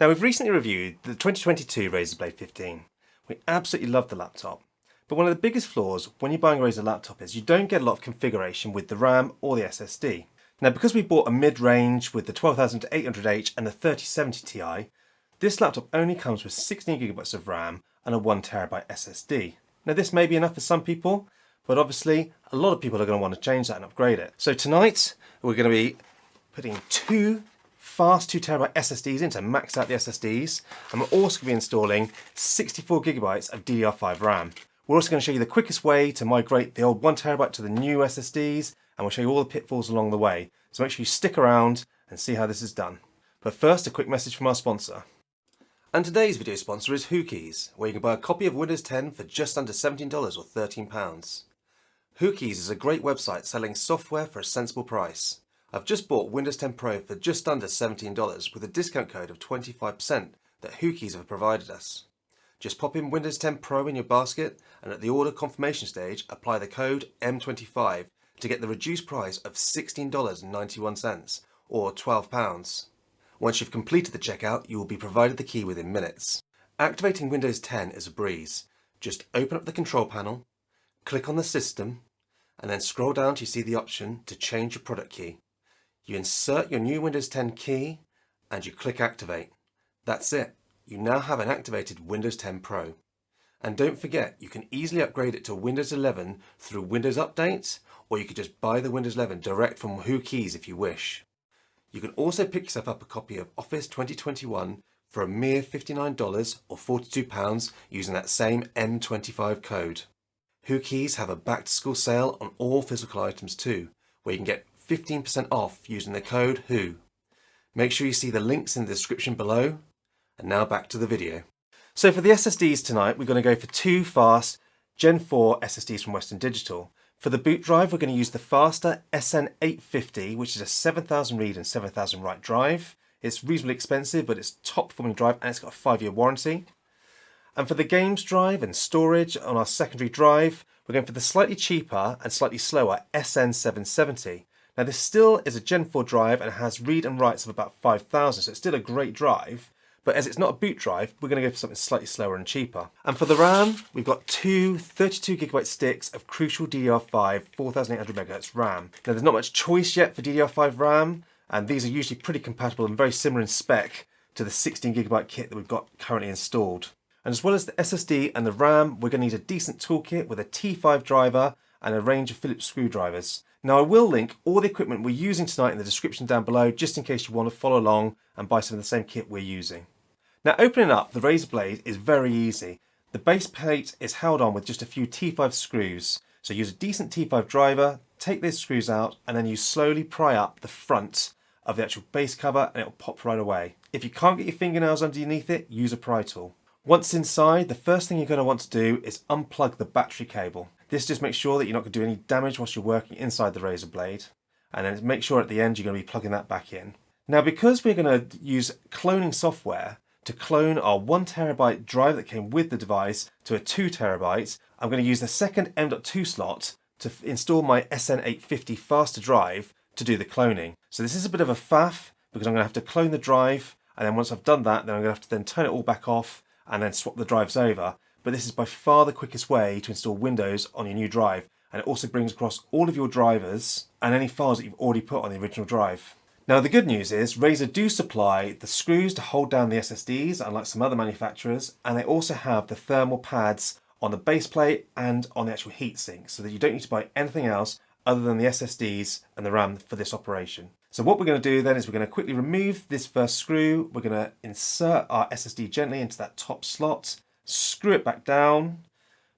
Now, we've recently reviewed the 2022 Razer Blade 15. We absolutely love the laptop, but one of the biggest flaws when you're buying a Razer laptop is you don't get a lot of configuration with the RAM or the SSD. Now, because we bought a mid-range with the 12800H and the 3070 Ti, this laptop only comes with 16GB of RAM and a 1TB SSD. Now, this may be enough for some people, but obviously a lot of people are going to want to change that and upgrade it. So tonight we're going to be putting two fast 2TB SSDs in to max out the SSDs, and we're also going to be installing 64GB of DDR5 RAM. We're also going to show you the quickest way to migrate the old 1TB to the new SSDs, and we'll show you all the pitfalls along the way. So make sure you stick around and see how this is done. But first, a quick message from our sponsor. And today's video sponsor is WhoKeys, where you can buy a copy of Windows 10 for just under $17 or £13. WhoKeys is a great website selling software for a sensible price. I've just bought Windows 10 Pro for just under $17 with a discount code of 25% that WhoKeys have provided us. Just pop in Windows 10 Pro in your basket and at the order confirmation stage apply the code M25 to get the reduced price of $16.91 or £12. Once you've completed the checkout, you will be provided the key within minutes. Activating Windows 10 is a breeze. Just open up the control panel, click on the system, and then scroll down to see the option to change your product key. You insert your new Windows 10 key and you click Activate. That's it. You now have an activated Windows 10 Pro. And don't forget, you can easily upgrade it to Windows 11 through Windows Update, or you could just buy the Windows 11 direct from WhoKeys if you wish. You can also pick yourself up a copy of Office 2021 for a mere $59 or £42 using that same M25 code. WhoKeys have a back to school sale on all physical items too, where you can get 15% off using the code WHO. Make sure you see the links in the description below. And now back to the video. So for the SSDs tonight, we're going to go for two fast Gen 4 SSDs from Western Digital. For the boot drive, we're going to use the faster SN850, which is a 7000 read and 7000 write drive. It's reasonably expensive, but it's top performing drive and it's got a 5-year warranty. And for the games drive and storage on our secondary drive, we're going for the slightly cheaper and slightly slower SN770. Now this still is a Gen 4 drive and has read and writes of about 5000, so it's still a great drive. But as it's not a boot drive, we're going to go for something slightly slower and cheaper. And for the RAM, we've got two 32GB sticks of crucial DDR5 4800MHz RAM. Now there's not much choice yet for DDR5 RAM, and these are usually pretty compatible and very similar in spec to the 16GB kit that we've got currently installed. And as well as the SSD and the RAM, we're going to need a decent toolkit with a T5 driver and a range of Phillips screwdrivers. Now I will link all the equipment we're using tonight in the description down below, just in case you want to follow along and buy some of the same kit we're using. Now opening up the Razer Blade is very easy. The base plate is held on with just a few T5 screws. So use a decent T5 driver, take these screws out, and then you slowly pry up the front of the actual base cover and it'll pop right away. If you can't get your fingernails underneath it, use a pry tool. Once inside, the first thing you're going to want to do is unplug the battery cable. This just makes sure that you're not going to do any damage whilst you're working inside the Razer Blade. And then make sure at the end you're going to be plugging that back in. Now because we're going to use cloning software to clone our 1TB drive that came with the device to a 2TB, I'm going to use the second M.2 slot to install my SN850 faster drive to do the cloning. So this is a bit of a faff because I'm going to have to clone the drive, and then once I've done that, then I'm going to have to then turn it all back off and then swap the drives over. But this is by far the quickest way to install Windows on your new drive, and it also brings across all of your drivers and any files that you've already put on the original drive. Now the good news is Razer do supply the screws to hold down the SSDs, unlike some other manufacturers, and they also have the thermal pads on the base plate and on the actual heatsink, so that you don't need to buy anything else other than the SSDs and the RAM for this operation. So what we're going to do then is we're going to quickly remove this first screw, we're going to insert our SSD gently into that top slot, screw it back down,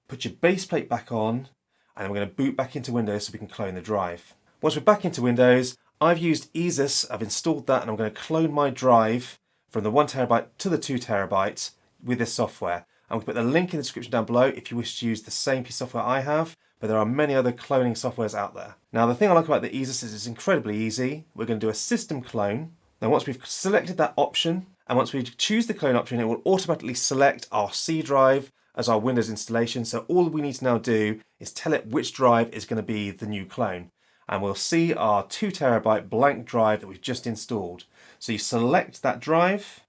put your base plate back on, and then we're going to boot back into Windows so we can clone the drive. Once we're back into Windows, I've used EaseUS, I've installed that, and I'm going to clone my drive from the 1TB to the 2TB with this software. I'm going to put the link in the description down below if you wish to use the same piece of software I have, but there are many other cloning softwares out there. Now the thing I like about the EaseUS is it's incredibly easy. We're going to do a system clone. Now once we've selected that option, and once we choose the clone option, it will automatically select our C drive as our Windows installation. So all we need to now do is tell it which drive is going to be the new clone. And we'll see our 2TB blank drive that we've just installed. So you select that drive,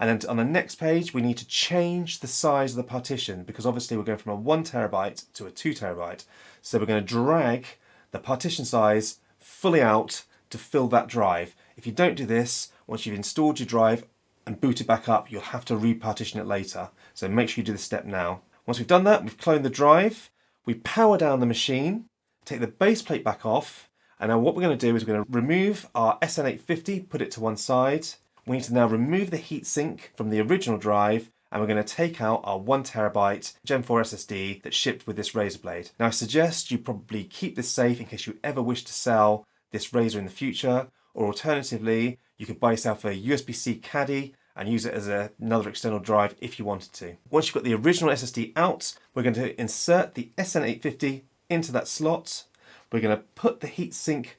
And then on the next page, we need to change the size of the partition because obviously we're going from a 1 terabyte to a 2 terabyte. So we're going to drag the partition size fully out to fill that drive. If you don't do this, once you've installed your drive and boot it back up, you'll have to repartition it later. So make sure you do this step now. Once we've done that, we've cloned the drive, we power down the machine, take the base plate back off, and now what we're going to do is we're going to remove our SN850, put it to one side. We need to now remove the heatsink from the original drive, and we're going to take out our 1 terabyte Gen 4 SSD that shipped with this Razer Blade. Now I suggest you probably keep this safe in case you ever wish to sell this Razer in the future, or alternatively, you could buy yourself a USB-C caddy and use it as another external drive if you wanted to. Once you've got the original SSD out, we're going to insert the SN850 into that slot. We're going to put the heatsink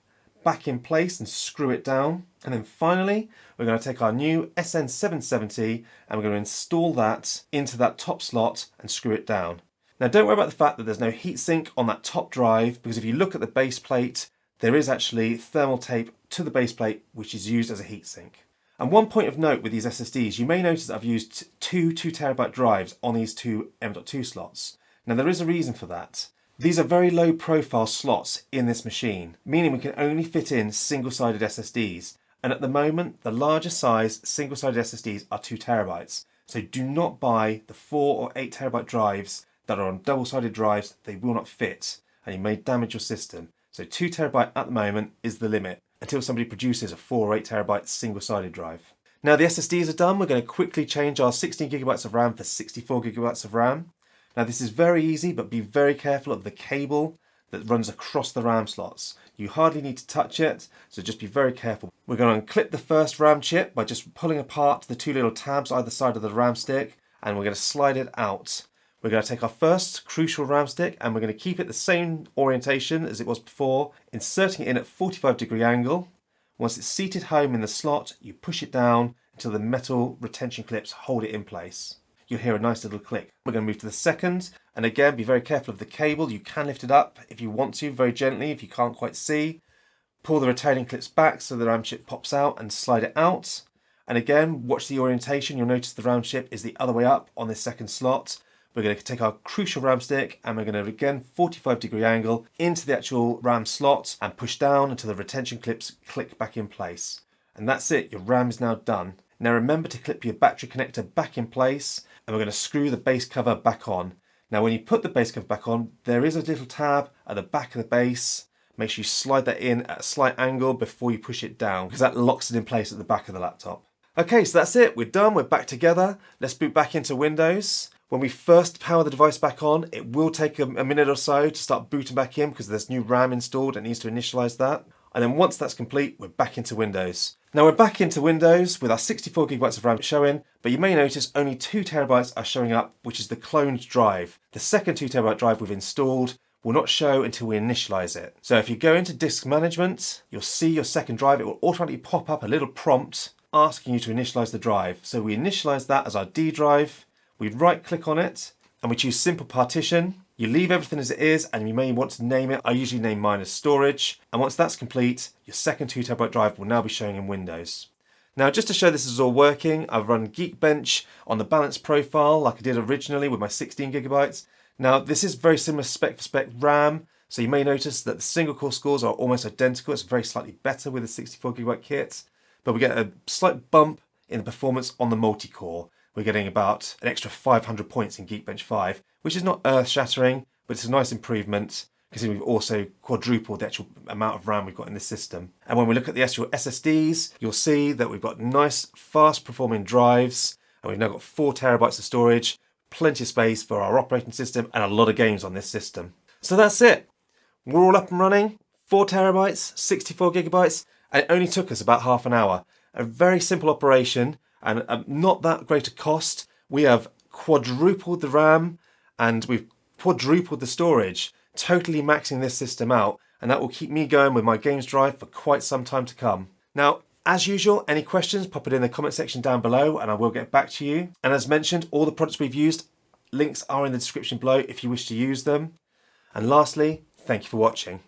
back in place and screw it down. And then finally, we're going to take our new SN770 and we're going to install that into that top slot and screw it down. Now don't worry about the fact that there's no heatsink on that top drive, because if you look at the base plate, there is actually thermal tape to the base plate which is used as a heatsink. And one point of note with these SSDs, you may notice that I've used two 2 terabyte drives on these two M.2 slots. Now there is a reason for that. These are very low profile slots in this machine, meaning we can only fit in single-sided SSDs. And at the moment, the larger size single-sided SSDs are 2 terabytes. So do not buy the 4 or 8 terabyte drives that are on double-sided drives. They will not fit and you may damage your system. So 2 terabyte at the moment is the limit until somebody produces a 4 or 8 terabyte single-sided drive. Now the SSDs are done, we're going to quickly change our 16 gigabytes of RAM for 64 gigabytes of RAM. Now this is very easy, but be very careful of the cable that runs across the RAM slots. You hardly need to touch it, so just be very careful. We're going to unclip the first RAM chip by just pulling apart the 2 little tabs either side of the RAM stick, and we're going to slide it out. We're going to take our first crucial RAM stick and we're going to keep it the same orientation as it was before, inserting it in at 45-degree angle. Once it's seated home in the slot, you push it down until the metal retention clips hold it in place. You'll hear a nice little click. We're going to move to the second, and again be very careful of the cable. You can lift it up if you want to, very gently if you can't quite see. Pull the retaining clips back so the RAM chip pops out and slide it out. And again, watch the orientation. You'll notice the RAM chip is the other way up on this second slot. We're going to take our crucial RAM stick and we're going to again 45-degree angle into the actual RAM slot and push down until the retention clips click back in place. And that's it, your RAM is now done. Now remember to clip your battery connector back in place, and we're going to screw the base cover back on. Now when you put the base cover back on, there is a little tab at the back of the base. Make sure you slide that in at a slight angle before you push it down, because that locks it in place at the back of the laptop. Okay, so that's it, we're done, we're back together. Let's boot back into Windows. When we first power the device back on, it will take a minute or so to start booting back in because there's new RAM installed. It needs to initialize that. And then once that's complete, we're back into Windows. Now we're back into Windows with our 64 gigabytes of RAM showing, but you may notice only 2 terabytes are showing up, which is the cloned drive. The second 2 terabyte drive we've installed will not show until we initialize it. So if you go into disk management, you'll see your second drive. It will automatically pop up a little prompt asking you to initialize the drive. So we initialize that as our D drive. We right click on it and we choose simple partition. You leave everything as it is and you may want to name it. I usually name mine as storage. And once that's complete, your second 2 terabyte drive will now be showing in Windows. Now just to show this is all working, I've run Geekbench on the balance profile like I did originally with my 16 gigabytes. Now this is very similar spec for spec RAM. So you may notice that the single core scores are almost identical. It's very slightly better with the 64 gigabyte kit. But we get a slight bump in the performance on the multi-core. We're getting about an extra 500 points in Geekbench 5, which is not earth-shattering, but it's a nice improvement considering we've also quadrupled the actual amount of RAM we've got in this system. And when we look at the actual SSDs, you'll see that we've got nice, fast-performing drives, and we've now got 4 terabytes of storage, plenty of space for our operating system, and a lot of games on this system. So that's it. We're all up and running, 4 terabytes, 64 gigabytes, and it only took us about half an hour. A very simple operation, and not that great a cost. We have quadrupled the RAM and we've quadrupled the storage, totally maxing this system out, and that will keep me going with my games drive for quite some time to come. Now, as usual, any questions, pop it in the comment section down below and I will get back to you. And as mentioned, all the products we've used, links are in the description below if you wish to use them. And lastly, thank you for watching.